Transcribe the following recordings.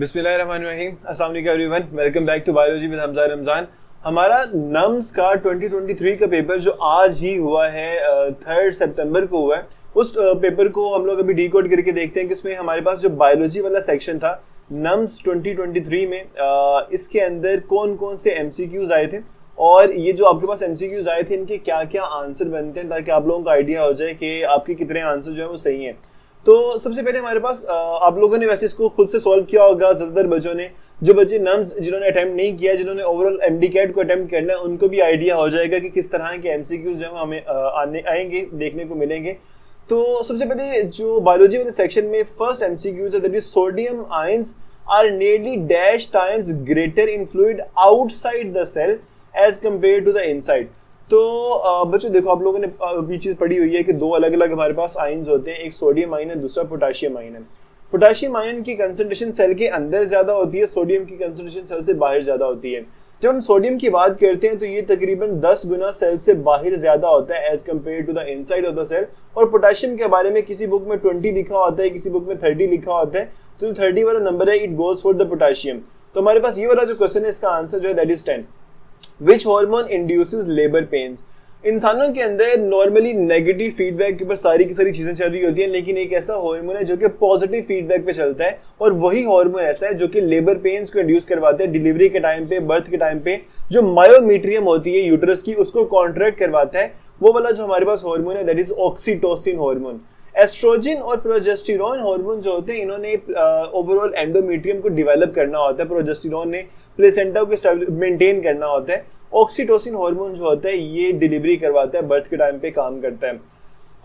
बिस्मिल्लाहिर्रहमानिर्रहीम, अस्सलाम वालेकुम everyone, welcome back to biology with Hamza Ramzan. हमारा नम्स का 2023 का पेपर जो आज ही हुआ है 3 सितंबर को हुआ है, उस पेपर को हम लोग अभी डिकोड करके देखते हैं कि इसमें हमारे पास जो बायोलॉजी वाला सेक्शन था नम्स 2023 में इसके अंदर कौन कौन से एमसीक्यूज आए थे और ये जो आपके पास एमसीक्यूज आए थे इनके क्या क्या आंसर बनते हैं, ताकि आप लोगों को आइडिया हो जाए कि आपके कितने आंसर जो है वो सही हैं। तो सबसे पहले हमारे पास आप लोगों ने वैसे इसको खुद से सॉल्व किया होगा, ज्यादातर बच्चों ने, जो बच्चे नम्स जिन्होंने अटेम्प्ट नहीं किया, जिन्होंने ओवरऑल एमडी कैट को अटेम्प्ट करना है, उनको भी आइडिया हो जाएगा कि किस तरह के एमसीक्यूज जो है हमें आएंगे, देखने को मिलेंगे। तो सबसे पहले जो बायोलॉजी वाले सेक्शन में फर्स्ट एमसीक्यूज है, that is sodium ions are nearly dash times greater in fluid outside the cell as compare to the inside. तो बच्चों देखो, आप लोगों ने ये चीज पढ़ी हुई है कि दो अलग अलग हमारे पास आयंस होते हैं, एक सोडियम आयन है, दूसरा पोटेशियम आयन है। पोटेशियम आयन की कंसंट्रेशन सेल के अंदर ज्यादा होती है, सोडियम की कंसंट्रेशन सेल से बाहर ज्यादा होती है। जब हम सोडियम की बात करते हैं तो ये तकरीबन 10 गुना सेल से बाहर ज्यादा होता है as compare to the inside of the cell. और पोटेशियम के बारे में किसी बुक में 20 लिखा होता है, किसी बुक में 30 लिखा होता है, तो 30 वाला नंबर है, it goes for the potassium. तो हमारे पास ये वाला जो क्वेश्चन है, इसका आंसर जो है that is 10। Which hormone induces labor pains? इंसानों के अंदर नॉर्मली नेगेटिव फीडबैक के ऊपर सारी की सारी चीजें चल रही होती हैं, लेकिन एक ऐसा हार्मोन है जो कि पॉजिटिव फीडबैक पे चलता है, और वही हार्मोन ऐसा है जो कि लेबर पेन्स को इंड्यूस करवाता है। डिलीवरी के टाइम पे, बर्थ के टाइम पे जो मायोमीट्रियम होती है यूट्रस की, उसको कॉन्ट्रैक्ट करवाता है। वो वाला जो हमारे पास हार्मोन है that is oxytocin hormone. Estrogen और प्रोजेस्टेरोन हार्मोन जो होते हैं, इन्होंने ओवरऑल एंडोमेट्रियम को डेवलप करना होता है, प्रोजेस्टेरोन ने प्लेसेंटा को मेंटेन करना होता है। ऑक्सीटोसिन हार्मोन जो होता है ये डिलीवरी करवाता है, बर्थ के टाइम पे काम करता है।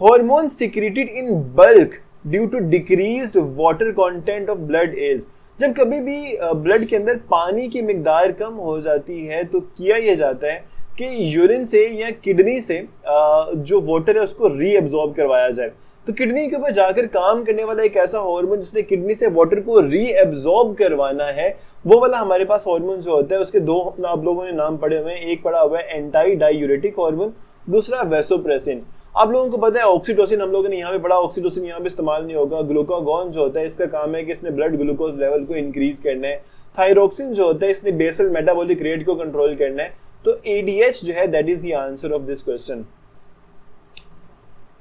Hormone secreted in bulk due to decreased water content of blood is, जब कभी भी ब्लड के अंदर पानी की मिकदार कम हो जाती है तो किया यह जाता है कि यूरिन से या किडनी से जो वाटर है उसको रीअब्सॉर्ब करवाया जाए। तो किडनी के ऊपर जाकर काम करने वाला एक ऐसा हार्मोन जिसने किडनी से वाटर को रीअब्सॉर्ब करवाना है, वो वाला हमारे पास हार्मोन जो होता है उसके दो आप लोगों ने नाम पढ़े हुए हैं। एक पढ़ा हुआ है एंटी डायूरेटिक हार्मोन, दूसरा वैसोप्रेसिन। आप लोगों को पता है ऑक्सीटोसिन हम लोगों ने यहाँ पे पढ़ा, ऑक्सीटोसिन यहाँ पे इस्तेमाल नहीं होगा। ग्लूकागॉन जो होता है इसका काम है कि इसने ब्लड ग्लूकोज लेवल को इंक्रीज करना है। थायरोक्सिन जो होता है इसने बेसल मेटाबॉलिक रेट को कंट्रोल करना है। तो एडीएच जो है that is the answer of this question.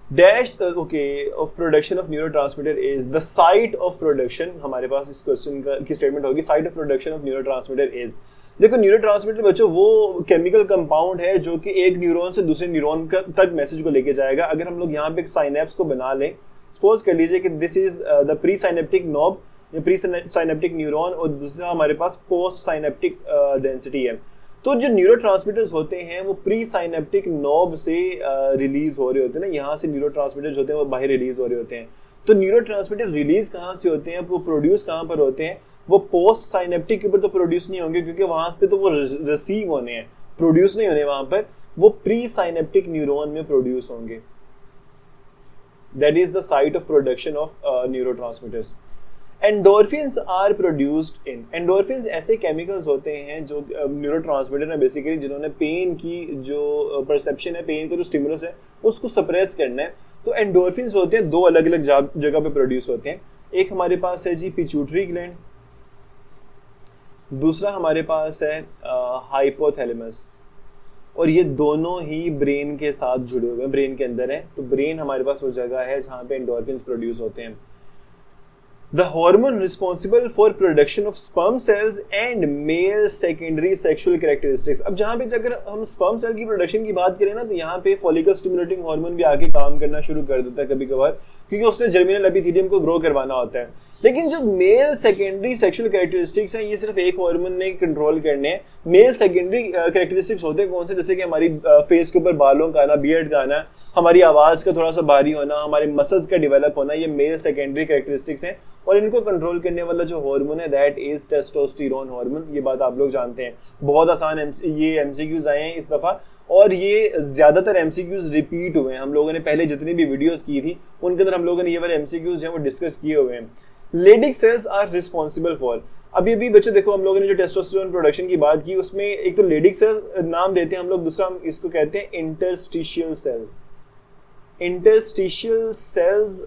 Dash of production of neurotransmitter is the site of production. हमारे पास इस क्वेश्चन की स्टेटमेंट होगी site of production of neurotransmitter is. देखो, न्यूरोट्रांसमीटर बच्चों वो केमिकल कंपाउंड है जो कि एक न्यूरॉन से दूसरे न्यूरॉन तक मैसेज को लेके जाएगा। अगर हम लोग यहाँ पे एक साइनेप्स को बना लें, सपोज कर लीजिए कि this is the pre synaptic knob या प्री साइनेप्टिक न्यूरॉन, और दूसरा हमारे पास पोस्ट साइनेप्टिक डेंसिटी है। तो जो न्यूरोट्रांसमीटर्स होते हैं वो प्री साइनेप्टिक नॉब से रिलीज हो रहे होते हैं ना, यहाँ से न्यूरोट्रांसमीटर्स होते हैं वो बाहर रिलीज हो रहे होते हैं। तो न्यूरोट्रांसमीटर रिलीज कहाँ से होते हैं, वो प्रोड्यूस कहाँ पर होते हैं? वो पोस्ट साइनेप्टिक के ऊपर तो प्रोड्यूस नहीं होंगे, क्योंकि वहां पे तो वो रिसीव होने हैं, प्रोड्यूस नहीं होने वहां पर, वो प्री साइनेप्टिक न्यूरॉन में प्रोड्यूस होंगे। That is the site of production of neurotransmitters. Endorphins are produced in. Endorphins ऐसे केमिकल्स होते हैं जो न्यूरोट्रांसमीटर है बेसिकली, जिन्होंने पेन की जो परसेप्शन है, पेन का जो स्टिमुलस है उसको सप्रेस करना है। तो एंडोर्फिन्स होते हैं दो अलग अलग जगह पे प्रोड्यूस होते हैं। एक हमारे पास है जी पिट्यूटरी ग्लैंड, दूसरा हमारे पास है हाइपोथैलेमस, और ये दोनों ही ब्रेन के साथ जुड़े हुए हैं, ब्रेन के अंदर है। तो ब्रेन हमारे पास वो जगह है जहाँ पे एंडोर्फिन्स प्रोड्यूस होते हैं। The hormone responsible for production of sperm cells and male secondary sexual characteristics। अब जहाँ पे अगर हम sperm cell की प्रोडक्शन की बात करें ना, तो यहाँ पे follicle stimulating hormone भी आके काम करना शुरू कर देता है कभी कभार, क्योंकि उसने जर्मिनल एपिथेलियम को ग्रो करवाना होता है। लेकिन जो मेल सेकेंडरी सेक्सुअल कैरेक्टरिस्टिक्स हैं, ये सिर्फ एक हार्मोन ने कंट्रोल करने हैं। मेल सेकेंडरी कैरेक्टरिस्टिक्स होते हैं कौन से? जैसे कि हमारी फेस के ऊपर बालों का आना, बियर्ड का आना, हमारी आवाज का थोड़ा सा भारी होना, हमारे मसल्स का डेवलप होना, ये मेल सेकेंडरी कैरेक्टरिस्टिक्स हैं। और इनको कंट्रोल करने वाला जो हार्मोन है दैट इज टेस्टोस्टेरोन हार्मोन। ये बात आप लोग जानते हैं। बहुत आसान ये एमसीक्यूज आए हैं इस दफा, और ये ज्यादातर एमसीक्यूज रिपीट हुए हैं। हम लोगों ने पहले जितनी भी वीडियोस की थी उनके अंदर हम लोगों ने ये वाले एमसीक्यूज हैं वो डिस्कस किए हुए हैं। Leydig cells are responsible for. अभी बच्चों देखो, हम लोगों ने जो टेस्टोस्टेरोन प्रोडक्शन की बात की उसमें एक तो लेडिक सेल नाम देते हैं हम लोग, दूसरा हम इसको कहते हैं इंटरस्टिशियल सेल। इंटरस्टिशियल सेल्स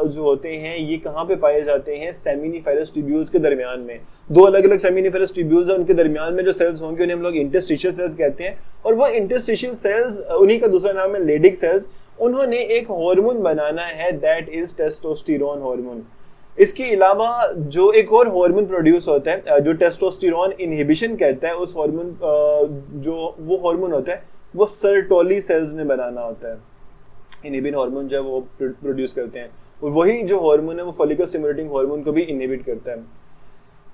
जो होते हैं ये कहाँ पे पाए जाते हैं? सेमिनिफेरस ट्यूब्यूल्स के दरमियान में। दो अलग अलग सेमिनिफेरस ट्यूब्यूल्स हैं, उनके दरमियान में जो सेल्स होंगे उन्हें हम लोग इंटरस्टिशियल सेल्स कहते हैं। और वो इंटरस्टिशियल सेल्स, उन्हीं का दूसरा नाम है लेडिक सेल्स। उन्होंने एक हार्मोन बनाना है दैट इज टेस्टोस्टेरोन हार्मोन। इसके अलावा जो एक और हार्मोन प्रोड्यूस होता है जो टेस्टोस्टेरोन इनहिबिशन करता है, उस हार्मोन जो वो हार्मोन होता है वो सर्टोली सेल्स ने बनाना होता है। इनहिबिन हार्मोन जो है वो प्रोड्यूस करते हैं, और वही जो हार्मोन है वो फॉलिकल स्टिमुलेटिंग हार्मोन को भी इनहिबिट करता है।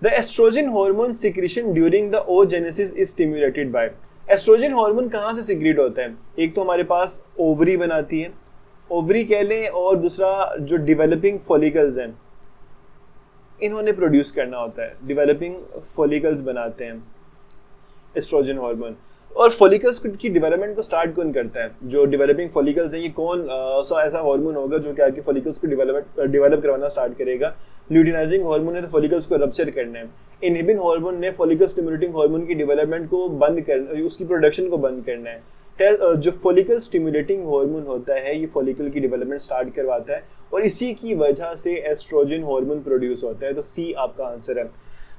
The estrogen hormone secretion during the oogenesis is stimulated by. Estrogen hormone कहाँ से सिक्रीट होता है? एक तो हमारे पास ओवरी बनाती है, ओवरी कह लें, और दूसरा जो डेवलपिंग फॉलिकल्स हैं इन्होंने प्रोड्यूस करना होता है। डेवलपिंग फॉलिकल्स बनाते हैं एस्ट्रोजन हार्मोन। और फॉलिकल्स की डेवलपमेंट को स्टार्ट कौन करता है? जो डेवलपिंग फॉलिकल्स हैं, ये कौन सा ऐसा हार्मोन होगा जो कि आगे फॉलिकल्स को डेवलप करवाना स्टार्ट करेगा? ल्यूटिनाइजिंग हार्मोन ने तो फॉलिकल्स को रप्चर करना है। इनहिबिन हार्मोन ने फॉलिकल स्टिमुलेटिंग हार्मोन की डेवलपमेंट को बंद करना, उसकी प्रोडक्शन को बंद करना है। जो फॉलिकल स्टिमुलेटिंग हार्मोन होता है ये फॉलिकल की डेवलपमेंट स्टार्ट करवाता है, और इसी की वजह से एस्ट्रोजन हार्मोन प्रोड्यूस होता है। तो सी आपका आंसर है।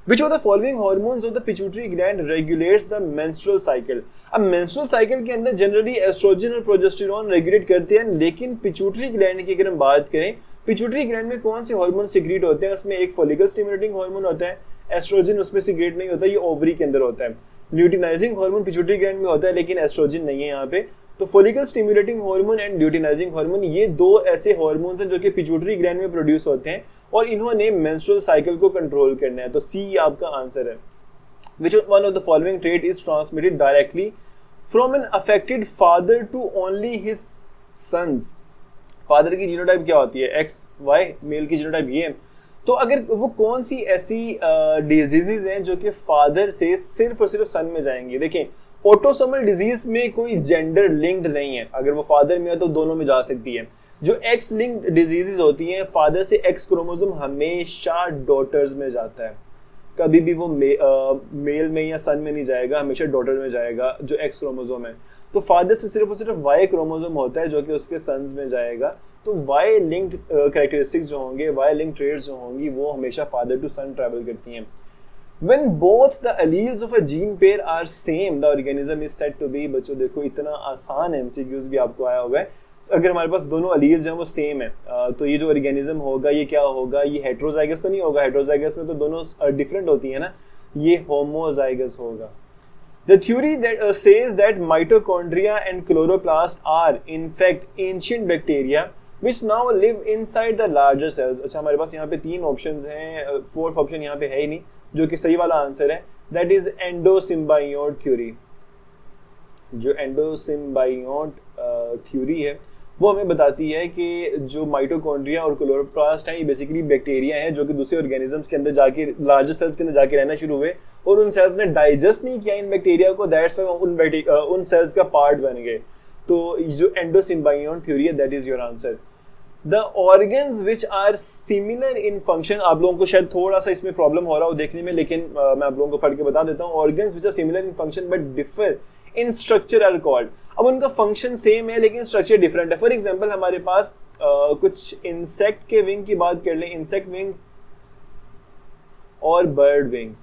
Which of the following hormones of the pituitary gland regulates the menstrual cycle? अब menstrual cycle के अंदर जनरली एस्ट्रोजन और प्रोजेस्टेरोन रेगुलेट करते हैं, लेकिन पिट्यूटरी ग्लैंड की अगर हम बात करें, पिट्यूटरी ग्लैंड में कौन से हार्मोन सिक्रीट होते हैं? उसमें एक फॉलिकल स्टिमुलेटिंग हार्मोन होता है, एस्ट्रोजन उसमें सिक्रीट नहीं होता, ये ओवरी के अंदर होता है। ल्यूटिनाइजिंग हार्मोन पिट्यूटरी ग्लैंड में होता है, लेकिन एस्ट्रोजन नहीं है यहाँ पे। तो follicle stimulating hormone and luteinizing hormone, ये दो ऐसे हार्मोन्स हैं जो कि पिट्यूटरी ग्लैंड में प्रोड्यूस होते हैं, और इन्होंने मेंस्ट्रुअल साइकिल को कंट्रोल करना है। तो सी आपका आंसर है। Which one of the following trait is transmitted directly from an affected father to only his sons? Father की जीनोटाइप क्या होती है? XY, मेल की जीनोटाइप ये है। तो अगर वो कौन सी ऐसी डिजीजेज हैं जो कि फादर से सिर्फ और सिर्फ सन में जाएंगी? देखें, ऑटोसोमल डिजीज में कोई जेंडर लिंक्ड नहीं है, अगर वो फादर में है तो दोनों में जा सकती है। जो एक्स लिंक्ड डिजीजेज होती हैं, फादर से एक्स क्रोमोसोम हमेशा डॉटर्स में जाता है, कभी भी वो मेल में या सन में नहीं जाएगा, हमेशा डॉटर में जाएगा जो एक्स क्रोमोसोम है। तो फादर से सिर्फ और सिर्फ वाई क्रोमोसोम होता है जो कि उसके सन्स में जाएगा। तो वाई लिंक्ड कैरेक्टरिस्टिक्स जो होंगे, वाई लिंक्ड ट्रेट्स जो होंगी, वो हमेशा फादर टू सन ट्रैवल करती हैं। When both the alleles of a gene pair are same, the organism is said to be। बच्चों देखो, इतना आसान MCQs भी आपको आया हुआ है। अगर हमारे पास दोनों अलील्स जो हैं वो सेम है, तो ये जो ऑर्गेनिज्म होगा ये क्या होगा? ये हेट्रोजाइगस तो नहीं होगा, हेट्रोजाइगस में तो दोनों डिफरेंट होती है ना, ये होमोजाइगस होगा। The theory that says that mitochondria and chloroplast are in fact ancient bacteria which now live inside the larger cells। अच्छा, हमारे पास यहाँ पे तीन ऑप्शंस हैं, फोर्थ ऑप्शन यहाँ पे है ही नहीं, जो कि सही वाला आंसर है। That is endosymbiont theory. जो एंडोसिम्बायोट थ्योरी है वो हमें बताती है कि जो माइटोकॉन्ड्रिया और क्लोरोप्लास्ट हैं ये बेसिकली बैक्टीरिया हैं जो कि दूसरे ऑर्गेनिजम्स के अंदर जाके, लार्जर सेल्स के अंदर जाके रहना शुरू हुए, और उन सेल्स ने डाइजेस्ट नहीं किया इन बैक्टीरिया को, दैट्स व्हाई उन सेल्स का पार्ट बन गए। तो जो एंडोसिम्बायोट थ्योरी है, that is your answer. The organs which are similar in function, आप लोगों को शायद थोड़ा सा इसमें प्रॉब्लम हो रहा हो देखने में, लेकिन मैं आप लोगों को पढ़ के बता देता हूँ। Organs which are similar in function but differ in structure are called. अब उनका फंक्शन सेम है लेकिन स्ट्रक्चर डिफरेंट है। फॉर एग्जाम्पल हमारे पास कुछ इंसेक्ट के विंग की बात कर लें, इंसेक्ट विंग और बर्ड विंग।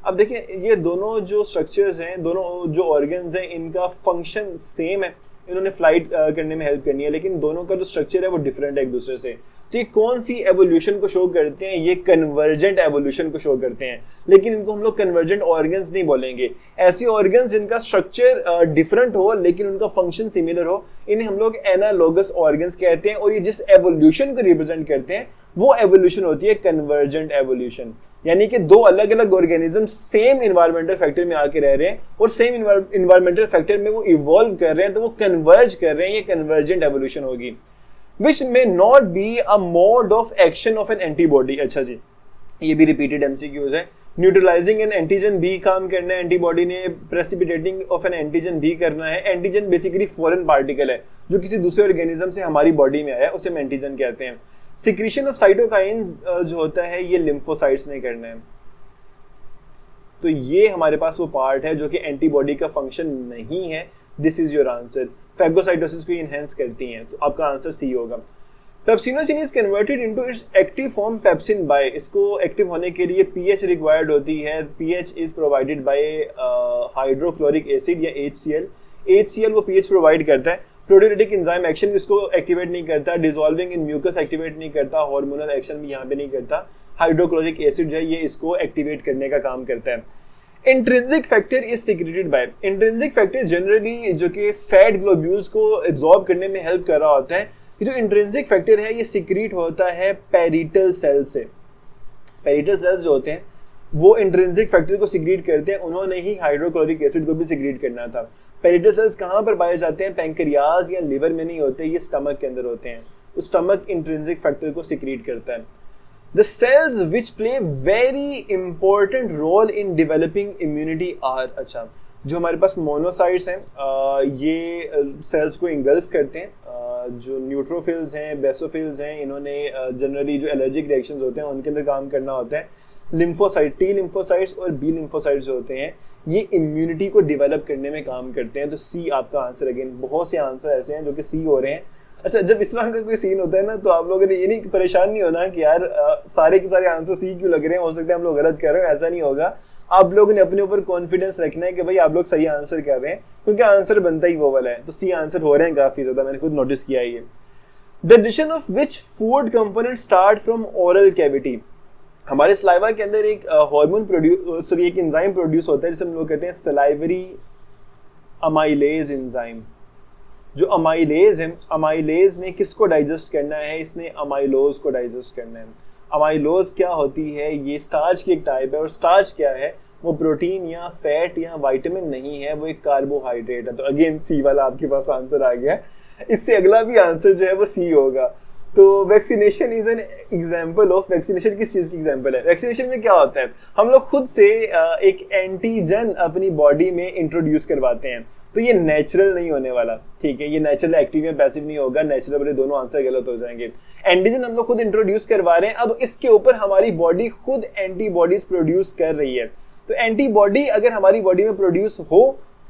अब देखिए, ये दोनों जो स्ट्रक्चर्स हैं, दोनों जो ऑर्गन्स हैं, इनका फंक्शन सेम है, इन्होंने फ्लाइट करने में हेल्प करनी है, लेकिन दोनों का जो स्ट्रक्चर है वो डिफरेंट है एक दूसरे से। तो ये कौन सी एवोल्यूशन को शो करते हैं? ये कन्वर्जेंट एवोल्यूशन को शो करते हैं, लेकिन इनको हम लोग कन्वर्जेंट ऑर्गन्स नहीं बोलेंगे। ऐसी ऑर्गन्स जिनका स्ट्रक्चर डिफरेंट हो लेकिन उनका फंक्शन सिमिलर हो, इन्हें हम लोग एनालोगस ऑर्गन्स कहते हैं, और ये जिस एवोल्यूशन को रिप्रेजेंट करते हैं वो एवोल्यूशन होती है कन्वर्जेंट एवोल्यूशन। यानी कि दो अलग अलग ऑर्गेनिज्म सेम इन्वायरमेंटल फैक्टर में आके रह रहे हैं और सेम इन्वायरमेंटल फैक्टर में वो इवॉल्व कर रहे हैं, तो वो कन्वर्ज कर रहे हैं, ये कन्वर्जेंट एवोल्यूशन होगी। Which may not be a mode of action of an antibody. अच्छा जी, ये भी रिपीटेड एमसीक्यूज है। न्यूट्रलाइजिंग एन एंटीजन भी काम करना है एंटीबॉडी ने, प्रेसिपिटेटिंग ऑफ एन एंटीजन भी करना है। एंटीजन बेसिकली फॉरेन पार्टिकल है जो किसी दूसरे ऑर्गेनिज्म से हमारी बॉडी में आया, उसे हम एंटीजन कहते हैं। सिक्रीशन ऑफ साइटोकाइंस जो होता है ये लिम्फोसाइट्स ने करना है। तो ये हमारे पास वो पार्ट है जो कि एंटीबॉडी का फंक्शन नहीं है। This is your answer. Phagocytosis को एनहांस करती हैं, तो आपका आंसर सी होगा। Pepsinogen is converted into its active form pepsin by, इसको एक्टिव होने के लिए पीएच रिक्वायर्ड होती है। PH is provided by hydrochloric acid या HCl। HCl वो पीएच प्रोवाइड करता है। प्रोटीयोलिटिक एंजाइम एक्शन इसको एक्टिवेट नहीं करता, डिसॉल्विंग इन म्यूकस एक्टिवेट नहीं करता, हार्मोनल एक्शन भी यहाँ पे नहीं करता। हाइड्रोक्लोरिक एसिड जो है ये इसको एक्टिवेट करने का काम करता है। Intrinsic factor is secreted by, intrinsic factor generally जो कि फैट ग्लोब्यूल्स को एब्जॉर्ब करने में हेल्प कर रहा होता है। ये जो इंट्रिंसिक फैक्टर है ये सिक्रीट होता है पेरिटल सेल से। पेरिटल सेल्स जो होते हैं वो इंट्रिंसिक फैक्टर को सिक्रीट करते हैं, उन्होंने ही हाइड्रोक्लोरिक एसिड को भी सिक्रीट करना था। पेरिटल सेल्स कहाँ पर पाए जाते हैं? पैंक्रियाज या लिवर में नहीं होते, ये स्टमक के अंदर होते हैं। उस स्टमक इंट्रिंसिक फैक्टर को सिक्रीट करता है। The cells which play very important role in developing immunity are, अच्छा जो हमारे पास मोनोसाइट्स हैं ये सेल्स को इंगल्फ करते हैं। जो न्यूट्रोफिल्स हैं, बेसोफिल्स हैं, इन्होंने जनरली जो एलर्जिक रिएक्शंस होते हैं उनके अंदर काम करना होता है। लिम्फोसाइट, टी लिम्फोसाइट्स और बी लिम्फोसाइट्स जो होते हैं ये इम्यूनिटी को डेवलप करने में काम करते हैं। तो सी आपका आंसर। अगेन बहुत से आंसर ऐसे हैं जो कि सी हो रहे हैं। अच्छा, जब इस तरह का कोई सीन होता है ना तो आप लोगों ने ये नहीं परेशान नहीं होना कि यार सारे के सारे आंसर सी क्यों लग रहे हैं, हो सकता है हम लोग गलत कर रहे हो। ऐसा नहीं होगा। आप लोगों ने अपने ऊपर कॉन्फिडेंस रखना है कि भाई आप लोग सही आंसर कर रहे हैं, क्योंकि आंसर बनता ही वो वाला है। तो सी आंसर हो रहे हैं काफी ज्यादा, मैंने खुद नोटिस किया है ये। The digestion of which food component start from oral cavity, हमारे सलाइवा के अंदर एक हार्मोन प्रोड्यूस, सॉरी एक एंजाइम प्रोड्यूस होता है जिसे हम लोग कहते हैं सलाइवरी अमाइलेज एंजाइम। जो अमाइलेज है, अमाइलेज ने किसको डाइजेस्ट करना है? इसने अमाइलोज को डाइजेस्ट करना है। अमाइलोज क्या होती है? ये स्टार्च की एक टाइप है। और स्टार्च क्या है? वो प्रोटीन या फैट या विटामिन नहीं है, वो एक कार्बोहाइड्रेट है। तो अगेन सी वाला आपके पास आंसर आ गया। इससे अगला भी आंसर जो है वो सी होगा। तो vaccination is an example of, vaccination किस चीज की एग्जाम्पल है? वैक्सीनेशन में क्या होता है? हम लोग खुद से एक एंटीजन अपनी बॉडी में इंट्रोड्यूस करवाते हैं। तो ये नेचुरल नहीं होने वाला, ठीक है? ये नेचुरल एक्टिव या पैसिव नहीं होगा। नेचुरल वाले दोनों आंसर गलत हो जाएंगे। एंटीजन हम लोग खुद इंट्रोड्यूस करवा रहे हैं, अब इसके ऊपर हमारी बॉडी खुद एंटीबॉडीज प्रोड्यूस कर रही है। तो एंटीबॉडी अगर हमारी बॉडी में प्रोड्यूस हो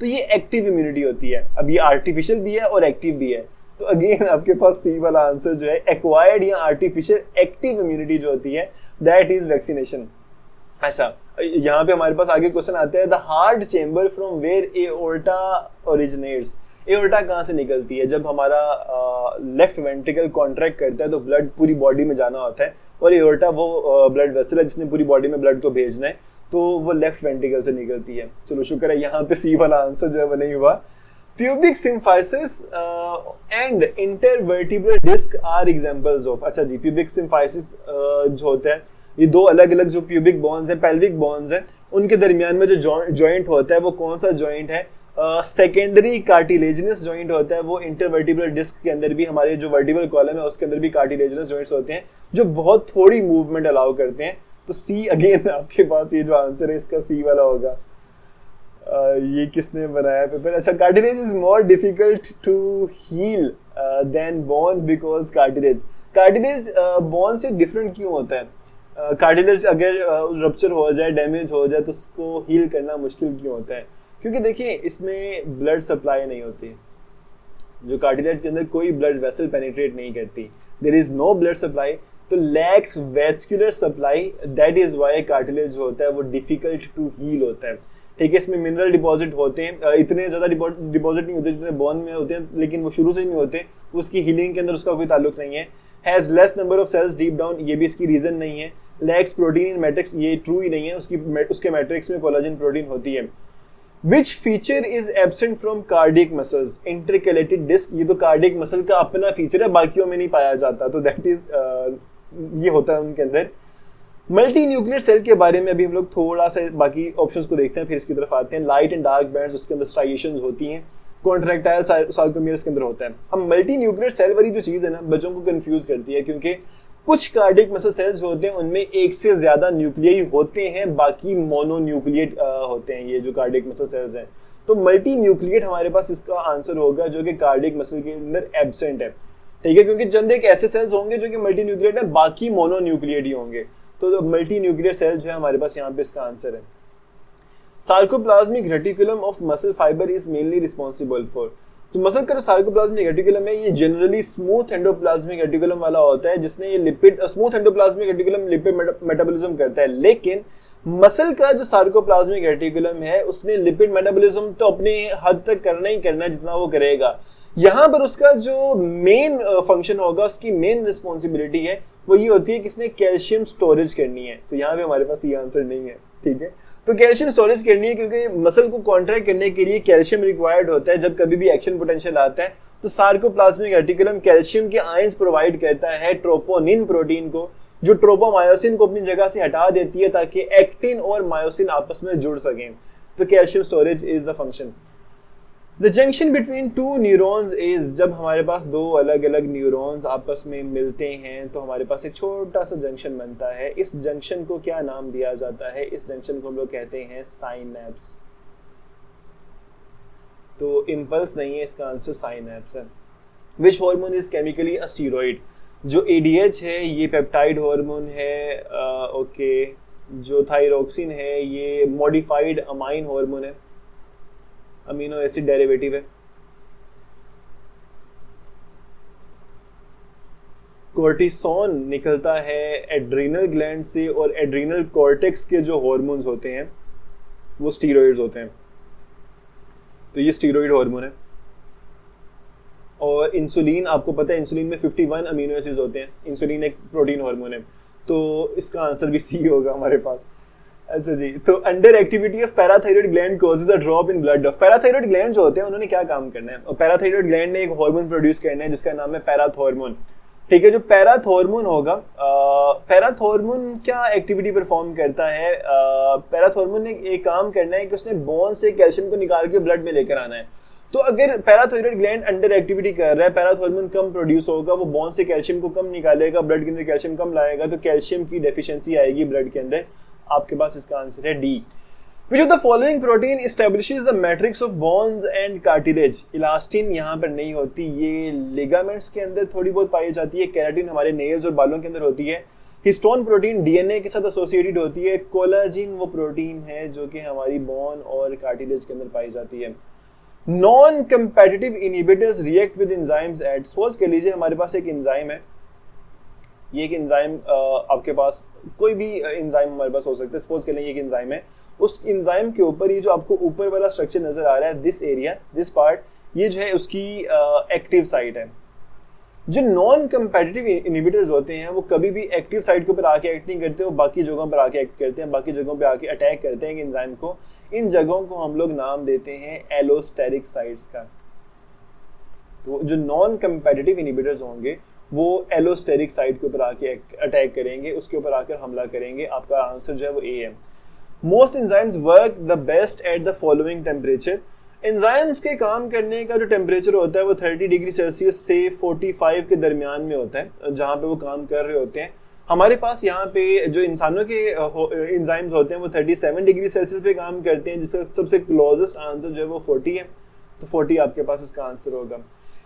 तो ये एक्टिव इम्यूनिटी होती है। अब ये आर्टिफिशियल भी है और एक्टिव भी है। तो अगेन आपके पास सी वाला आंसर जो है एक्वायर्ड या आर्टिफिशियल एक्टिव इम्यूनिटी जो होती है दैट इज वैक्सीनेशन। अच्छा, यहाँ पे हमारे पास आगे क्वेश्चन आता है the heart chamber from where aorta originates. Aorta कहाँ से निकलती है? जब हमारा लेफ्ट वेंट्रिकल कॉन्ट्रैक्ट करता है तो ब्लड पूरी बॉडी में जाना होता है, और एओर्टा वो ब्लड वेसल है जिसने पूरी बॉडी में ब्लड को भेजना है, तो वो लेफ्ट वेंट्रिकल से निकलती है। चलो शुक्र है यहाँ पे सी वाला आंसर जो है वो नहीं हुआ। Pubic symphysis and intervertebral disc are examples of. अच्छा जी, प्यूबिक सिम्फाइसिस जो होता है ये दो अलग अलग जो प्यूबिक बोन्स हैं, पेल्विक बोन्स हैं, उनके दरमियान में जो जॉइंट होता है वो कौन सा जॉइंट है? सेकेंडरी कार्टिलेजिनस जॉइंट होता है। वो इंटरवर्टिब्रल डिस्क के अंदर भी, हमारे जो वर्टिब्रल कॉलम है उसके अंदर भी कार्टिलेजिनस जॉइंट्स होते हैं जो बहुत थोड़ी मूवमेंट अलाउ करते हैं। तो सी अगेन आपके पास ये जो आंसर है इसका सी वाला होगा। ये किसने बनाया पेपर? अच्छा, cartilage is more difficult to heal than bone because cartilage bone से डिफरेंट क्यों होता है? कार्टिलेज अगर रप्चर हो जाए, डैमेज हो जाए तो उसको हील करना मुश्किल क्यों होता है? क्योंकि देखिए इसमें ब्लड सप्लाई नहीं होती। जो कार्टिलेज के अंदर कोई ब्लड वेसल पेनिट्रेट नहीं करती, there is no blood supply, तो lacks vascular supply, that is why cartilage जो होता है वो डिफिकल्ट टू हील होता है। ठीक है, इसमें मिनरल डिपॉजिट होते हैं, इतने ज्यादा डिपॉजिट नहीं होते जितने बोन में होते हैं, लेकिन वो शुरू से ही नहीं होते, उसकी हीलिंग के अंदर उसका कोई ताल्लुक नहीं है। Has less number of cells deep down, ये भी इसकी रीजन नहीं है। लैक्स प्रोटीन इन मैट्रिक्स, ये ट्रू ही नहीं है, उसके मैट्रिक्स में कोलाजन प्रोटीन होती है। Which feature is absent from cardiac muscles? Intercalated disc, ये तो कार्डियक मसल का अपना फीचर है, बाकियों में नहीं पाया जाता, तो दैट इज ये होता है उनके अंदर। मल्टी न्यूक्लियर सेल के बारे में अभी हम लोग थोड़ा सा बाकी ऑप्शंस को देखते हैं, फिर इसकी तरफ आते हैं। लाइट एंड डार्क बैंड्स, उसके अंदर स्ट्राइएशंस होती हैं। कॉन्ट्रैक्टाइल सार्कोमेयर्स के अंदर होता है। अब मल्टी न्यूक्लियर सेल वाली जो चीज है ना, बच्चों को कंफ्यूज करती है, क्योंकि कुछ कार्डियक मसल सेल्स होते हैं उनमें एक से ज्यादा न्यूक्लियाई होते हैं, बाकी मोनोन्यूक्लिएट होते हैं ये जो कार्डियक मसल सेल्स हैं। तो मल्टी न्यूक्लिएट हमारे पास इसका आंसर होगा, जो कि कार्डियक मसल के अंदर एब्सेंट है। ठीक है, क्योंकि चंद एक ऐसे सेल्स होंगे जो कि मल्टी न्यूक्लिएट है, बाकी मोनोन्यूक्लिएट ही होंगे। तो मल्टी न्यूक्लियर सेल जो है हमारे पास यहाँ पे इसका आंसर है। Sarcoplasmic reticulum of muscle fibre is mainly responsible for. तो मसल का जो सार्कोप्लाज्मिक रेटिकुलम है ये जनरली स्मूथ एंडोप्लाज्मिक रेटिकुलम वाला होता है, जिसने ये lipid smooth endoplasmic reticulum lipid metabolism करता है। लेकिन मसल का जो सार्कोप्लाज्मिक रेटिकुलम है उसने लिपिड मेटाबॉलिज्म तो अपने हद तक करना ही करना है जितना वो करेगा। यहाँ पर उसका जो मेन फंक्शन होगा, उसकी मेन रिस्पॉन्सिबिलिटी है वो ये होती है कि इसने कैल्शियम स्टोरेज करनी है। तो यहाँ पे हमारे पास ये आंसर नहीं है, ठीक है। तो कैल्शियम स्टोरेज करनी है क्योंकि मसल को कॉन्ट्रैक्ट करने के लिए कैल्शियम रिक्वायर्ड होता है। जब कभी भी एक्शन पोटेंशियल आता है तो सार्कोप्लाज्मिक रेटिकुलम कैल्शियम के आयंस प्रोवाइड करता है ट्रोपोनिन प्रोटीन को, जो ट्रोपोमायोसिन को अपनी जगह से हटा देती है ताकि एक्टिन और मायोसिन आपस में जुड़ सकें। तो calcium storage is the function. The junction between two neurons is, जब हमारे पास दो अलग अलग न्यूरॉन्स आपस में मिलते हैं तो हमारे पास एक छोटा सा जंक्शन बनता है। इस जंक्शन को क्या नाम दिया जाता है? इस जंक्शन को हम लोग कहते हैं साइनैप्स। तो इम्पल्स नहीं है, इसका आंसर साइनैप्स है। Which hormone is chemically a steroid? जो एडीएच है ये पेप्टाइड हार्मोन है। ओके, जो थायरोक्सिन है ये मॉडिफाइड अमाइन हार्मोन है, अमीनो एसिड डेरिवेटिव है। कोर्टिसोन निकलता है एड्रीनल ग्लैंड से, और एड्रीनल कॉर्टेक्स के जो हार्मोन्स होते हैं वो स्टीरॉइड्स होते हैं। तो ये स्टीरॉइड हार्मोन है। और इंसुलिन, आपको पता है इंसुलिन में 51 अमीनो एसिड्स होते हैं। इंसुलिन एक प्रोटीन हार्मोन है, तो इसका आंसर भी सी होगा हमारे पास। अच्छा जी, तो under activity of parathyroid gland causes a drop in blood of. Parathyroid gland जो होते हैं उन्होंने क्या काम करना है? और पैराथायरॉइड ग्लैंड ने एक हार्मोन प्रोड्यूस करना है जिसका नाम है पैराथॉर्मोन, ठीक है। जो पैराथॉर्मोन होगा, पैराथॉर्मोन क्या एक्टिविटी परफॉर्म करता है? पैराथॉर्मोन ने एक काम करना है कि उसने बोन से कैल्शियम को निकाल के ब्लड में लेकर आना है। तो अगर पैराथायरॉइड ग्लैंड अंडर एक्टिविटी कर रहा है, पैराथॉर्मोन कम प्रोड्यूस होगा, वो बोन से कैल्शियम को कम निकालेगा, ब्लड के अंदर कैल्शियम कम लाएगा, तो कैल्शियम की डेफिशिएंसी आएगी ब्लड के अंदर। आपके पास इसका आंसर है D. Which of the following protein establishes the matrix of bones and cartilage? Elastin यहाँ पर नहीं होती, ये लिगामेंट्स के अंदर थोड़ी बहुत पाई जाती है। केराटिन हमारे नेल्स और बालों के अंदर होती है। हिस्टोन प्रोटीन डीएनए के साथ एसोसिएटेड होती है। कोलाजिन वो प्रोटीन है जो कि हमारी बोन और कार्टिलेज के अंदर पाई जाती है। Non competitive inhibitors react with enzymes at, suppose कर लीजिए हमारे पास एक एंजाइम है। ये एक एंजाइम, आपके पास कोई भी एंजाइम हमारे पास हो सकता है। सपोज कर लें एक एंजाइम है, उस एंजाइम के ऊपर ये जो आपको ऊपर वाला स्ट्रक्चर नजर आ रहा है, दिस एरिया, दिस पार्ट, ये जो है उसकी एक्टिव साइट है। जो नॉन कंपेटिटिव इनहिबिटर्स होते हैं वो कभी भी एक्टिव साइट के ऊपर आके एक्ट नहीं करते, वो बाकी जगहों पर आके एक्ट करते हैं, बाकी जगहों पे आके अटैक करते हैं एंजाइम को। इन जगहों को हम लोग नाम देते हैं एलोस्टेरिक साइट्स का। तो जो नॉन कंपेटिटिव इनहिबिटर्स होंगे वो एलोस्टेरिक साइट के ऊपर आके अटैक करेंगे, उसके ऊपर आकर हमला करेंगे। आपका आंसर जो है वो ए है। Most enzymes work the best at the following temperature. Enzymes के काम करने का जो टेम्परेचर होता है वो 30 डिग्री सेल्सियस से 45 के दरमियान में होता है, जहाँ पे वो काम कर रहे होते हैं। हमारे पास यहाँ पे जो इंसानों के एंजाइम्स होते हैं वो 37 डिग्री सेल्सियस पे काम करते हैं, जिसका सबसे क्लोजेस्ट आंसर जो है वो 40 है। तो 40 आपके पास इसका आंसर होगा।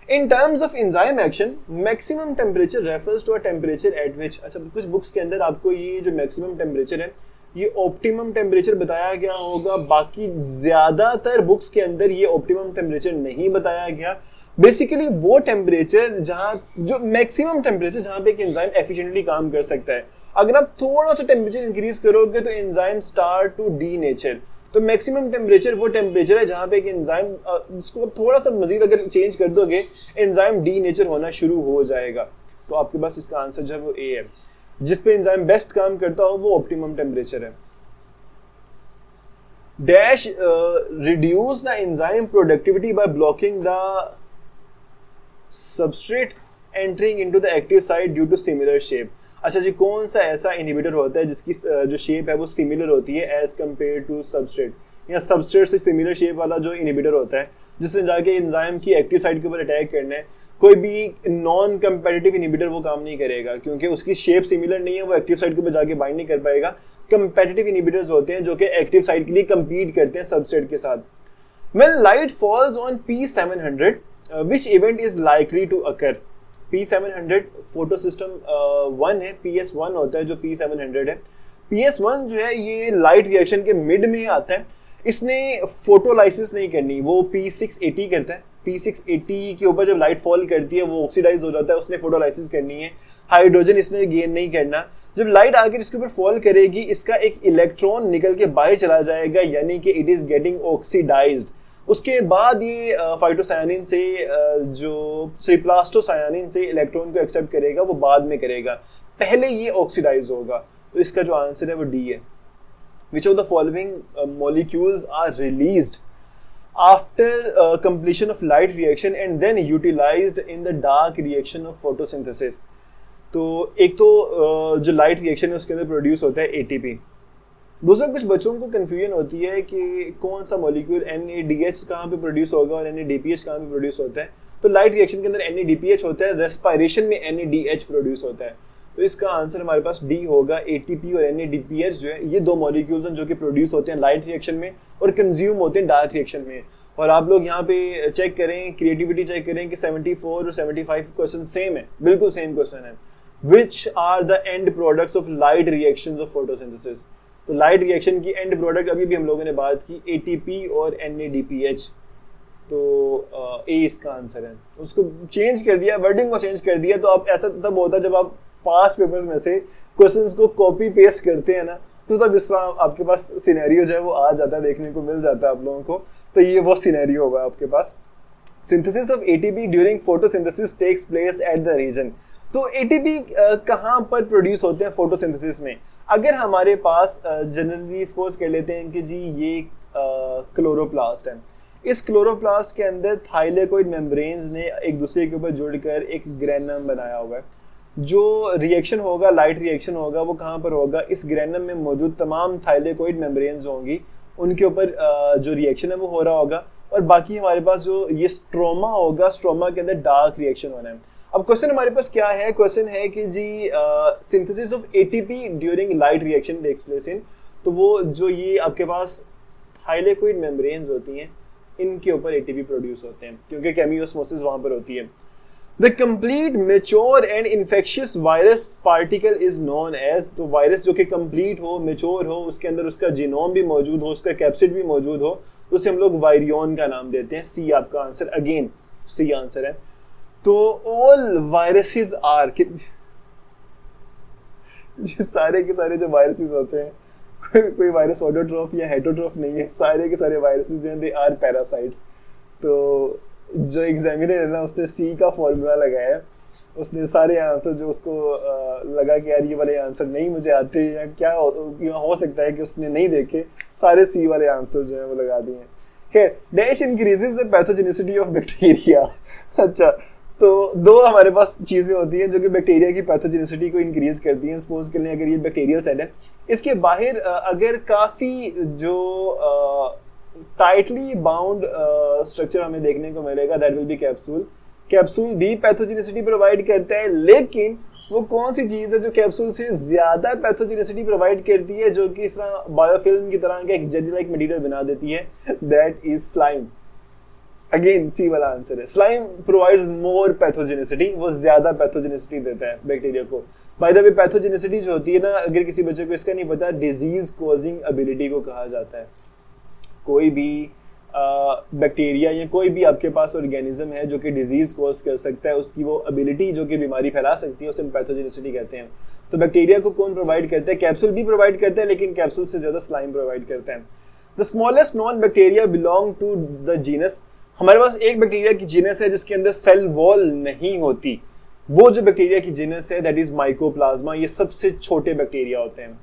In terms of enzyme action, maximum temperature refers to a temperature at which, अच्छा कुछ बुक्स के अंदर आपको ये जो मैक्सिमम टेम्परेचर है ये ऑप्टिमम टेम्परेचर बताया गया होगा, बाकी ज्यादातर बुक्स के अंदर ये ऑप्टिमम टेम्परेचर नहीं बताया गया। बेसिकली वो टेम्परेचर जहाँ, जो मैक्सिमम टेम्परेचर जहाँ पे एक एंजाइम एफिशिएंटली काम कर सकता है। अगर आप थोड़ा सा टेम्परेचर इंक्रीज करोगे तो एंजाइम स्टार्ट टू डीनेचर। तो मैक्सिमम टेम्परेचर वो टेम्परेचर है जहाँ पे एक एंजाइम, जिसको थोड़ा सा मजीद अगर चेंज कर दोगे एंजाइम डीनेचर होना शुरू हो जाएगा। तो आपके पास इसका आंसर जो है वो ए है। जिस पे एंजाइम बेस्ट काम करता हो वो ऑप्टिमम टेम्परेचर है। Dash reduce the enzyme productivity by blocking the substrate entering into the active site due to similar shape. अच्छा जी, कौन सा ऐसा इनहिबिटर होता है जिसकी जो शेप है वो सिमिलर होती है एज कंपेयर टू सबस्ट्रेट, या सबस्ट्रेट से सिमिलर शेप वाला जो इनहिबिटर होता है जिसने जाके एंजाइम की एक्टिव साइट के ऊपर अटैक करना है। कोई भी नॉन कंपेटिटिव इनहिबिटर वो काम नहीं करेगा क्योंकि उसकी शेप सिमिलर नहीं है, वो एक्टिव साइट के ऊपर जाके बाइंड नहीं कर पाएगा। कंपेटिटिव इनहिबिटर्स होते हैं जो कि एक्टिव साइट के लिए compete करते हैं सबस्ट्रेट के साथ। When light falls on P700, which event is likely to occur? P700 photo system 1 है, PS1 होता है जो P700 है। PS1 जो है ये लाइट रिएक्शन के मिड में आता है। इसने फोटोलाइसिस नहीं करनी, वो P680 करता है। P680 के ऊपर जब लाइट फॉल करती है वो ऑक्सीडाइज हो जाता है, उसने फोटोलाइसिस करनी है, हाइड्रोजन इसने गेन नहीं करना। जब लाइट आकर इसके ऊपर फॉल करेगी इसका एक इलेक्ट्रॉन निकल के बाहर चला जाएगा, यानी कि इट इज गेटिंग ऑक्सीडाइज्ड। उसके बाद ये फाइटोसायानिन से जो प्लास्टोसायानिन से इलेक्ट्रॉन को एक्सेप्ट करेगा, वो बाद में करेगा, पहले ये ऑक्सीडाइज होगा। तो इसका जो आंसर है वो डी है। Which of the following molecules are released after completion of light reaction and then utilized in the dark reaction of photosynthesis? तो एक तो जो लाइट रिएक्शन है उसके अंदर प्रोड्यूस होता है एटीपी। दूसरा, कुछ बच्चों को कंफ्यूजन होती है कि कौन सा मॉलिक्यूल NADH कहाँ पे प्रोड्यूस होगा और NADPH कहाँ पे प्रोड्यूस होता है। तो लाइट रिएक्शन के अंदर NADPH होता है, रेस्पिरेशन में NADH प्रोड्यूस होता है। तो इसका आंसर हमारे पास डी होगा। एटीपी और NADPH जो है ये दो मॉलिक्यूल्स हैं जो कि प्रोड्यूस होते हैं लाइट रिएक्शन में और कंज्यूम होते हैं डार्क रिएक्शन में। और आप लोग यहाँ पे चेक करें, क्रिएटिविटी चेक करें कि 74 और 75 क्वेश्चन सेम है, बिल्कुल सेम क्वेश्चन है। Which are the end products of light reactions of photosynthesis? तो लाइट रिएक्शन की एंड प्रोडक्ट अभी भी हम लोगों ने बात की एटीपी और NADPH। तो ए इसका आंसर है। उसको चेंज कर दिया, वर्डिंग को चेंज कर दिया। तो आप ऐसा तब होता है जब आप पास्ट पेपर्स में से क्वेश्चंस को कॉपी पेस्ट करते हैं ना, तो तब इस तरह आपके पास सिनेरियो जो है वो आ जाता है, देखने को मिल जाता है आप लोगों को। तो ये वो सिनेरियो होगा आपके पास। Synthesis of ATP during photosynthesis takes place at the region. तो एटीपी कहाँ पर प्रोड्यूस होते हैं फोटोसिंथेसिस में? अगर हमारे पास जनरली सपोज कर लेते हैं कि जी ये क्लोरोप्लास्ट है, इस क्लोरोप्लास्ट के अंदर थाइलेकोइड मेम्ब्रेन्स ने एक दूसरे के ऊपर जुड़कर एक ग्रेनम बनाया हुआ है। जो रिएक्शन होगा, लाइट रिएक्शन होगा, वो कहाँ पर होगा? इस ग्रेनम में मौजूद तमाम थाइलेकोइड मेम्ब्रेन्स होंगी, उनके ऊपर जो रिएक्शन है वो हो रहा होगा। और बाकी हमारे पास जो ये स्ट्रोमा होगा, स्ट्रोमा के अंदर डार्क रिएक्शन होना है। अब क्वेश्चन हमारे पास क्या है? क्वेश्चन है कि जी synthesis of ATP during light reaction takes place in. तो वो जो ये आपके पास थाइलेकोइड मेम्ब्रेन्स होती हैं, इनके ऊपर एटीपी प्रोड्यूस होते हैं, क्योंकि केमियोस्मोसिस वहां पर होती है। The complete mature and infectious virus particle is known as। तो वायरस जो कि कंप्लीट हो, मेच्योर हो, उसके अंदर उसका जीनोम भी मौजूद हो, उसका कैप्सिड भी मौजूद हो, तो उसे हम लोग वायरियन का नाम देते हैं। सी आपका आंसर, अगेन सी आंसर है। तो ऑल वायरसेस आर, सारे के सारे जो वायरसेस होते हैं, कोई वायरस ऑटोट्रोफ या हेटरोट्रोफ नहीं है, सारे के सारे वायरसेस जो हैं दे आर पैरासाइट्स। तो जो एग्जामिनर है ना, उसने सी का फॉर्मूला लगाया, उसने सारे आंसर जो उसको लगा कि यार ये वाले आंसर नहीं मुझे आते या क्या हो सकता है कि उसने नहीं देखे, सारे सी वाले आंसर जो है वो लगा दिए। खैर, dash increases the pathogenicity of bacteria. अच्छा, तो दो हमारे पास चीजें होती हैं जो कि बैक्टीरिया की पैथोजेनिसिटी को इंक्रीज करती हैं। सपोज कर लें अगर ये बैक्टीरियल सेल है, इसके बाहर अगर काफी जो टाइटली बाउंड स्ट्रक्चर हमें देखने को मिलेगा, that will be capsule. Capsule भी पैथोजेनिसिटी प्रोवाइड करता है, लेकिन वो कौन सी चीज है जो कैप्सूल से ज्यादा पैथोजेनिसिटी प्रोवाइड करती है, जो कि इस तरह बायोफिल्म की तरह का एक जेली लाइक मटेरियल बना देती है? That is slime. अगेन सी वाला आंसर है। स्लाइम प्रोवाइड्स मोर पैथोजेनिसिटी, वो ज्यादा पैथोजेनिसिटी देता है बैक्टीरिया को। बाय द वे, पैथोजेनिसिटी जो होती है ना, अगर किसी बच्चे को इसका नहीं पता, डिजीज कॉजिंग एबिलिटी को कहा जाता है। कोई भी बैक्टीरिया या कोई भी आपके पास ऑर्गेनिज्म है जो कि डिजीज कॉज कर सकता है, उसकी वो एबिलिटी जो कि बीमारी फैला सकती है, उसे पैथोजेनिसिटी कहते हैं। तो बैक्टीरिया को कौन प्रोवाइड करता है? कैप्सूल भी प्रोवाइड करता है, लेकिन कैप्सूल से ज्यादा स्लाइम प्रोवाइड करता है। The smallest non bacteria belong to the genus. हमारे पास एक बैक्टीरिया की जीनस है जिसके अंदर सेल वॉल नहीं होती। वो जो बैक्टीरिया की जीनस है दैट इज माइकोप्लाज्मा। ये सबसे छोटे बैक्टीरिया होते हैं।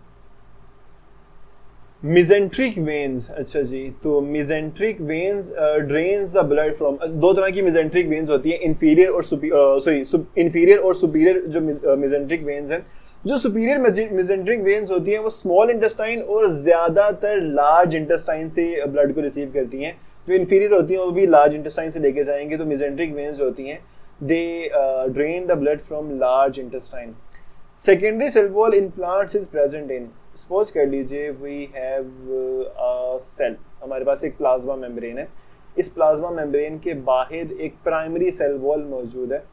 मिजेंट्रिक वेन्स, अच्छा जी, तो mesenteric veins drains the blood from. दो तरह की मिजेंट्रिक वेन्स होती है, इंफीरियर और इंफीरियर और सुपीरियर जो मिजेंट्रिक वेन्स हैं। जो सुपीरियर मिजेंट्रिक वेन्स होती हैं वो स्मॉल इंटेस्टाइन और ज्यादातर लार्ज इंटेस्टाइन से ब्लड को रिसीव करती हैं। जो इंफीरियर होती हैं वो भी लार्ज इंटेस्टाइन से लेके जाएंगे। तो मिजेंट्रिक वेन्स जो होती हैं they drain the blood from large intestine. Secondary cell wall in plants is present in. Suppose कर लीजिए वी हैव अ सेल, हमारे पास एक प्लाज्मा मेम्ब्रेन है। इस प्लाज्मा मेम्ब्रेन के बाहर एक प्राइमरी सेल वॉल मौजूद है।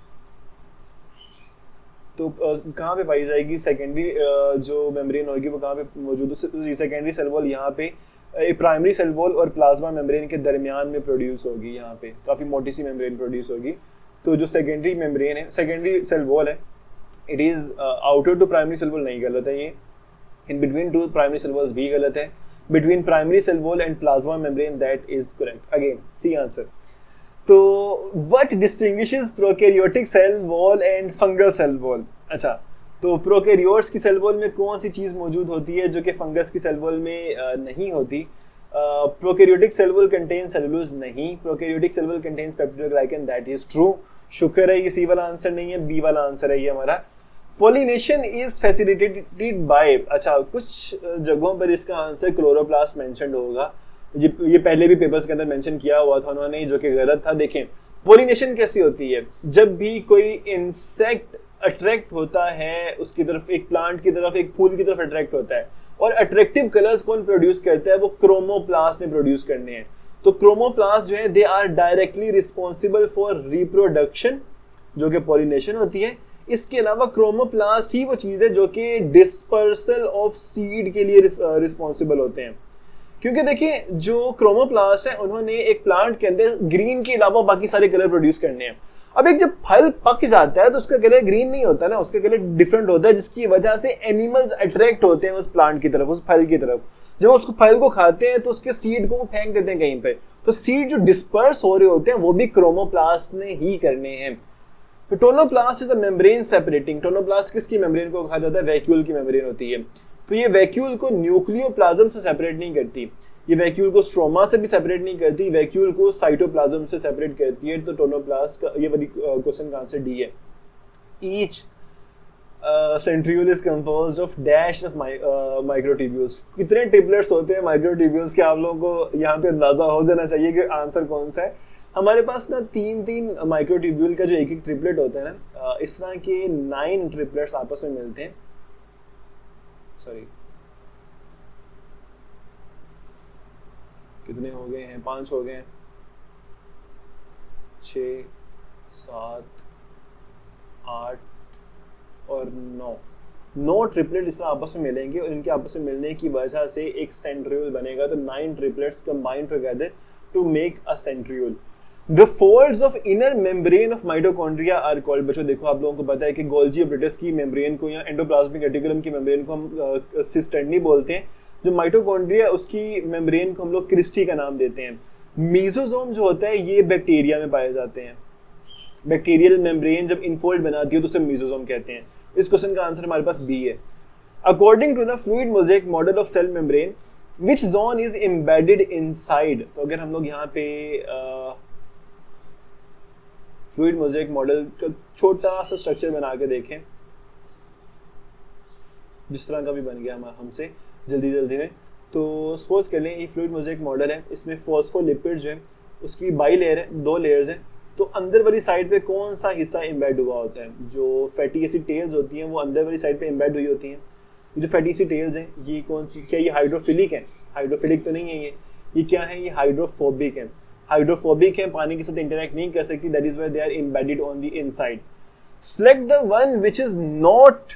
तो कहाँ पे पाई जाएगी? सेकेंडरी जो मेम्ब्रेन होगी वो कहाँ पे मौजूद है? सेकेंडरी सेल वॉल यहाँ पे प्राइमरी सेल वॉल और प्लाज्मा मेम्ब्रेन के दरमियान में प्रोड्यूस होगी, यहाँ पे काफ़ी मोटी सी मेम्ब्रेन प्रोड्यूस होगी। तो जो सेकेंडरी मेम्ब्रेन है, सेकेंडरी सेल वॉल है, it is outer to primary cell wall, नहीं गलत है ये, in between two primary cell walls भी गलत है, between primary cell wall and plasma membrane that is correct, again C answer. तो what distinguishes prokaryotic cell wall and fungal cell wall? अच्छा, तो प्रोकैरियोट्स की सेल वॉल में कौन सी चीज़ मौजूद होती है जो कि फंगस की सेल वॉल में नहीं होती? Prokaryotic cell wall contain cellulose, नहीं। Prokaryotic cell wall contains peptidoglycan, that is true. शुक्र है ये सी वाला आंसर नहीं है, बी वाला आंसर है ये हमारा। पॉलिनेशन इज फैसिलिटेटेड बाय, अच्छा कुछ जगहों पर इसका आंसर क्लोरोप्लास्ट मेंशन्ड होगा, ये पहले भी पेपर्स के अंदर मेंशन किया हुआ था उन्होंने, जो कि गलत था। देखें पॉलिनेशन कैसी होती है, जब भी कोई इंसेक्ट अट्रैक्ट होता है उसकी तरफ, एक प्लांट की तरफ, एक फूल की तरफ अट्रैक्ट होता है, और अट्रैक्टिव कलर्स कौन प्रोड्यूस करता है? वो क्रोमोप्लास्ट ने प्रोड्यूस करने हैं। तो क्रोमोप्लास्ट जो है they are directly responsible for reproduction, जो कि पॉलिनेशन होती है। इसके अलावा क्रोमोप्लास्ट ही वो चीज़ है जो कि डिस्पर्सल ऑफ सीड के लिए रिस्पॉन्सिबल होते हैं, क्योंकि देखिए जो क्रोमोप्लास्ट है उन्होंने एक प्लांट के अंदर ग्रीन के अलावा बाकी सारे कलर प्रोड्यूस करने हैं। अब एक जब फल पक जाता है तो उसका कलर ग्रीन नहीं होता ना, उसका कलर डिफरेंट होता है, जिसकी वजह से एनिमल्स अट्रैक्ट होते हैं उस प्लांट की तरफ, उस फल की तरफ। जब उसको फल को खाते हैं तो उसके सीड को वो फेंक देते हैं कहीं पे, तो सीड जो डिस्पर्स हो रहे होते हैं वो भी क्रोमोप्लास्ट ने ही करने हैं। तो tonoplast is a membrane separating, tonoplast किसकी मेम्ब्रेन को कहा जाता है? वैक्यूल की मेम्ब्रेन होती है। तो ये वैक्यूल को न्यूक्लियोप्लाज्म से सेपरेट नहीं करती, ये वैक्यूल को स्ट्रोमा से भी सेपरेट नहीं करती, वैक्यूल को साइटोप्लाज्म से सेपरेट करती है। तो टोनोप्लास्ट का ये वाली क्वेश्चन का आंसर डी है। Each centriole is composed of dash of microtubules. कितने ट्रिपलेट्स होते हैं माइक्रोट्यूब्यूल्स के? आप लोगों को यहाँ पे अंदाजा हो जाना चाहिए कि आंसर कौन सा है। हमारे पास ना तीन माइक्रोट्यूब्यूल का जो एक ट्रिपलेट होता है ना, इस तरह के 9 ट्रिपलेट्स आपस में मिलते हैं। सॉरी, कितने हो गए हैं? 5 हो गए हैं, 6, 7, 8 और 9 ट्रिपलेट इस तरह आपस में मिलेंगे, और इनके आपस में मिलने की वजह से एक सेंट्रियोल बनेगा। तो 9 triplets combine together to make a centriole. The folds of inner membrane of mitochondria are called, बच्चों देखो आप लोगों को पता है कि गोल्जी अपरेटस की मेम्ब्रेन को या एंडोप्लाज्मिक रेटिकुलम की मेम्ब्रेन को हम सिस्टर्नी बोलते हैं। जो माइटोकॉन्ड्रिया उसकी मेम्ब्रेन को हम लोग क्रिस्टी का नाम देते हैं। मीजोसोम जो होता है ये बैक्टीरिया में पाए जाते हैं। बैक्टीरियल मेम्ब्रेन जब इनफोल्ड बनाती है तो उसे मीजोसोम कहते हैं। इस क्वेश्चन का आंसर हमारे पास बी है। According to the fluid mosaic model of cell membrane which zone is embedded inside. तो अगर हम लोग यहाँ पे फ्लूइड मोज़ेक मॉडल का छोटा सा स्ट्रक्चर बना के देखें, जिस तरह का भी बन गया हमसे जल्दी में, तो सपोज कर लें ये फ्लूइड मोज़ेक मॉडल है, इसमें फॉस्फोलिपिड जो है उसकी बाई लेयर है, 2 लेयर्स हैं। तो अंदर वाली साइड पे कौन सा हिस्सा एम्बेड हुआ होता है? जो फैटी एसिड टेल्स होती हैं वो अंदर वाली साइड पे एम्बेड हुई होती हैं। जो फैटी एसिड टेल्स हैं ये कौन सी, क्या ये हाइड्रोफिलिक है? हाइड्रोफिलिक तो नहीं है ये क्या है? ये हाइड्रोफोबिक है। हाइड्रोफोबिक है, पानी के साथ इंटरेक्ट नहीं कर सकती, that is why they are embedded on the inside. Select the one which is not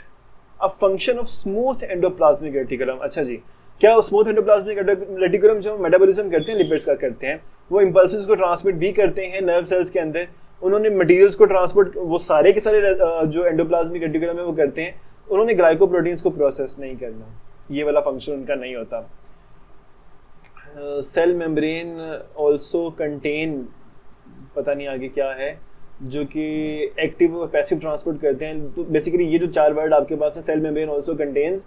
a function of smooth endoplasmic reticulum. अच्छा जी, क्या स्मूथ एंडोप्लाज्मिक रेटिकुलम जो मेटाबॉलिज्म करते हैं लिपिड्स का करते हैं, वो इंपल्सेस को ट्रांसमिट भी करते हैं नर्व सेल्स के अंदर। उन्होंने मटेरियल्स को ट्रांसपोर्ट, वो सारे के सारे जो एंडोप्लाज्मिक रेटिकुलम है वो करते हैं। उन्होंने ग्लाइकोप्रोटीन्स को प्रोसेस नहीं करना, ये वाला फंक्शन उनका नहीं होता। सेल मेम्ब्रेन ऑल्सो कंटेन, पता नहीं आगे क्या है, जो कि एक्टिव और पैसिव ट्रांसपोर्ट करते हैं। तो बेसिकली ये जो 4 वर्ड आपके पास है, cell membrane also contains,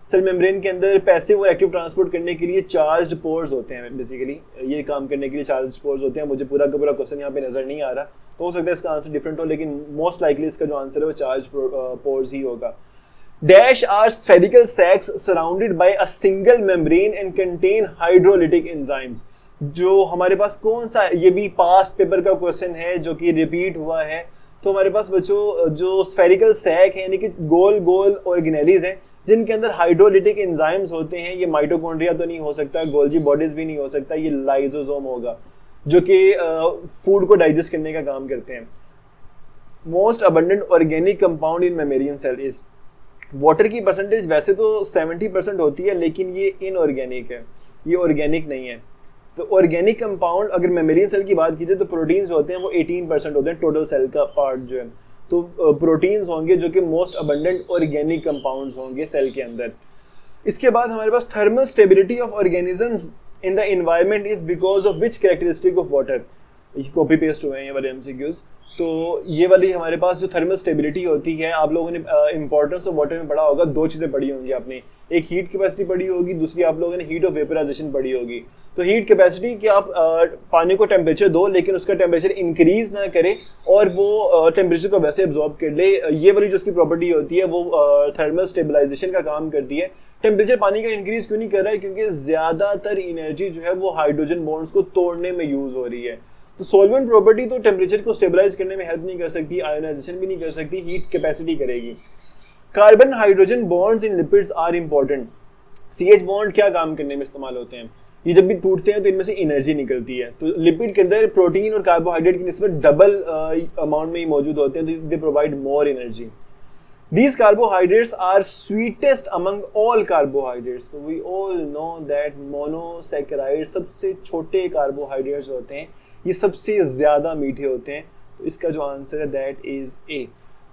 cell membrane के अंदर पैसिव और एक्टिव ट्रांसपोर्ट करने के लिए चार्ज्ड पोर्स होते हैं। बेसिकली ये काम करने के लिए चार्ज्ड पोर्स होते हैं। मुझे पूरा का पूरा क्वेश्चन यहाँ पे नजर नहीं आ रहा, तो हो सकता है इसका आंसर डिफरेंट हो, लेकिन मोस्ट लाइकली इसका जो आंसर है वो चार्ज पोर्स ही होगा। Dash are spherical sacs surrounded by a single membrane and contain hydrolytic enzymes। जो हमारे पास कौन सा, ये भी पास्ट पेपर का क्वेश्चन है जो कि रिपीट हुआ है। तो हमारे पास बच्चों जो स्फेरिकल सैक है यानी कि गोल गोल ऑर्गेनेलीज हैं जिनके अंदर हाइड्रोलिटिक एंजाइम्स होते हैं। ये माइटोकॉन्ड्रिया तो नहीं हो सकता, गोल्जी बॉडीज भी नहीं हो सकता, ये लाइसोसोम होगा जो कि फूड को डाइजेस्ट करने का काम करते हैं। Most abundant organic compound in mammalian cell is, water की परसेंटेज वैसे तो 70% होती है लेकिन ये इनऑर्गेनिक है। ये ऑर्गेनिक नहीं है। तो ऑर्गेनिक कंपाउंड, अगर मेमेलियन सेल की बात कीजिए तो प्रोटीन्स होते हैं वो 18% होते हैं टोटल सेल का पार्ट जो है। तो प्रोटीन्स होंगे जो कि मोस्ट अबंडेंट ऑर्गेनिक कंपाउंड्स होंगे सेल के अंदर। इसके बाद हमारे पास thermal stability of organisms in the environment is because of which characteristic of water. Copy paste हुए हैं ये वाले एमसीक्यूज। तो ये वाली हमारे पास जो थर्मल स्टेबिलिटी होती है, आप लोगों ने इंपॉर्टेंस ऑफ वाटर में पढ़ा होगा, दो चीजें पढ़ी होंगी आपने, एक हीट कैपेसिटी पढ़ी होगी, दूसरी आप लोगों ने हीट ऑफ वेपराइजेशन पढ़ी होगी। तो हीट कैपेसिटी कि आप पानी को टेम्परेचर दो लेकिन उसका टेम्परेचर इंक्रीज ना करे और वो टेम्परेचर को वैसे एब्जॉर्ब कर ले, ये वाली जो उसकी प्रॉपर्टी होती है वो थर्मल स्टेबलाइजेशन का काम करती है। टेम्परेचर पानी का इंक्रीज क्यों नहीं कर रहा है? क्योंकि ज्यादातर एनर्जी जो है वो हाइड्रोजन बॉन्ड्स को तोड़ने में यूज हो रही है। तो सॉल्वेंट प्रॉपर्टी तो टेम्परेचर को स्टेबलाइज करने में हेल्प नहीं कर सकती, आयोनाइजेशन भी नहीं कर सकती, हीट कैपेसिटी करेगी। Carbon hydrogen bonds in lipids are important. CH bond क्या काम करने में इस्तेमाल होते हैं? ये जब भी टूटते हैं तो इनमें से एनर्जी निकलती है। तो लिपिड के अंदर प्रोटीन और कार्बोहाइड्रेट की निस्बत डबल अमाउंट में ही मौजूद होते हैं, तो they provide more energy. These carbohydrates are sweetest among all carbohydrates. So we all know that monosaccharides सबसे छोटे कार्बोहाइड्रेट्स होते हैं, ये सबसे ज्यादा मीठे होते हैं। तो इसका जो आंसर है दैट इज ए।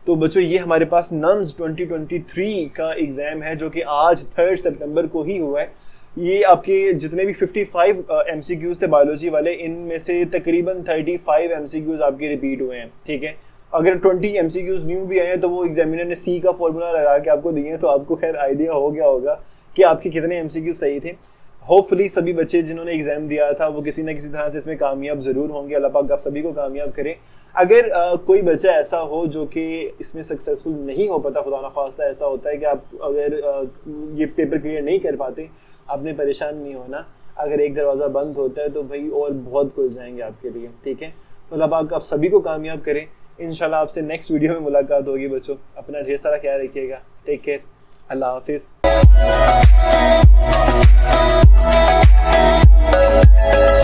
तो बच्चों ये हमारे पास नम्स 2023 का एग्जाम है जो कि आज 3 सितंबर को ही हुआ है। ये आपके जितने भी 55 एमसीक्यूज थे बायोलॉजी वाले, इनमें से तकरीबन 35 एमसीक्यूज आपके रिपीट हुए हैं। ठीक है, अगर 20 एमसीक्यूज न्यू भी आए हैं तो वो एग्जामिनर ने सी का फॉर्मूला लगा के आपको दिए हैं, तो आपको खैर आइडिया हो गया होगा कि आपके कितने एमसीक्यूज सही थे। होपफुली सभी बच्चे जिन्होंने एग्जाम दिया था वो किसी ना किसी तरह से इसमें कामयाब जरूर होंगे। अल्लाह पाक आप सभी को कामयाब करे। अगर कोई बच्चा ऐसा हो जो कि इसमें सक्सेसफुल नहीं हो पाता, खुदा ना खास्ता ऐसा होता है कि आप अगर ये पेपर क्लियर नहीं कर पाते, आपने परेशान नहीं होना। अगर एक दरवाज़ा बंद होता है तो भाई और बहुत खुल जाएंगे आपके लिए। ठीक है, तो अल्लाह पाक आप सभी को कामयाब करें। इंशाल्लाह आपसे नेक्स्ट वीडियो में मुलाकात होगी। बच्चों अपना ढेर सारा ख्याल रखिएगा। टेक केयर, अल्लाह हाफिज़।